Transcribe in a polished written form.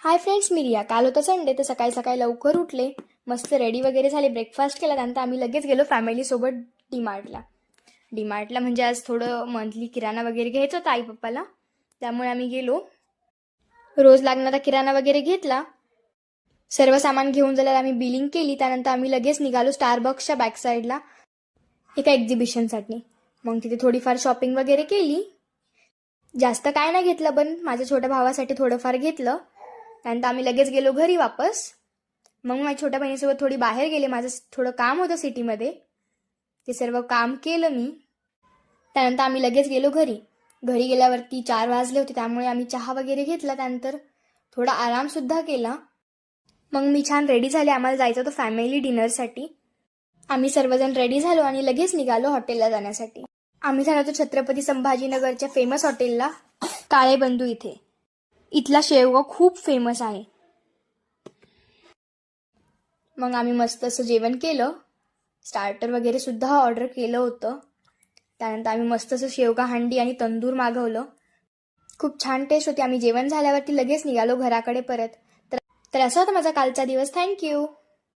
Hi friends, मी रिया. काल होता Sunday, तर सकाळी सकाळी लवकर उठले, मस्त रेडी वगैरे झाले, ब्रेकफास्ट केला. त्यानंतर आम्ही लगेच गेलो फॅमिलीसोबत डीमार्टला. डीमार्टला म्हणजे आज थोडं मंथली किराणा वगैरे घ्यायचं होतं आई पप्पाला, त्यामुळे आम्ही गेलो. रोज लागणारा किराणा वगैरे घेतला. सर्व सामान घेऊन झाल्यावर आम्ही बिलिंग केली. त्यानंतर आम्ही लगेच निघालो स्टारबक्सच्या बॅक साईडला एका एक्झिबिशनसाठी. मग तिथे थोडीफार शॉपिंग वगैरे केली. जास्त काय नाही घेतलं, पण माझ्या छोट्या भावासाठी थोडंफार घेतलं. त्यानंतर आम्ही लगेच गेलो घरी वापस. मग माझ्या छोट्या बहिणीसोबत थोडी बाहेर गेले. माझं थोडं काम होतं सिटीमध्ये, ते सर्व काम केलं मी. त्यानंतर आम्ही लगेच गेलो घरी. घरी गेल्यावरती 4 वाजले होते, त्यामुळे आम्ही चहा वगैरे घेतला. त्यानंतर थोडा आरामसुद्धा केला. मग मी छान रेडी झाले. आम्हाला जायचं होतं फॅमिली डिनरसाठी. आम्ही सर्वजण रेडी झालो आणि लगेच निघालो हॉटेलला जाण्यासाठी. आम्ही झालो होतो छत्रपती संभाजीनगरच्या फेमस हॉटेलला, काळे बंधू इथे. इथला शेवगा खूप फेमस आहे. मग आम्ही मस्त असं जेवण केलं. स्टार्टर वगैरे सुद्धा ऑर्डर केलं होतं. त्यानंतर आम्ही मस्त असं शेवगा हंडी आणि तंदूर मागवलं. खूप छान टेस्ट होती. आम्ही जेवण झाल्यावरती लगेच निघालो घराकडे परत. तर असा होता माझा कालचा दिवस. थँक्यू.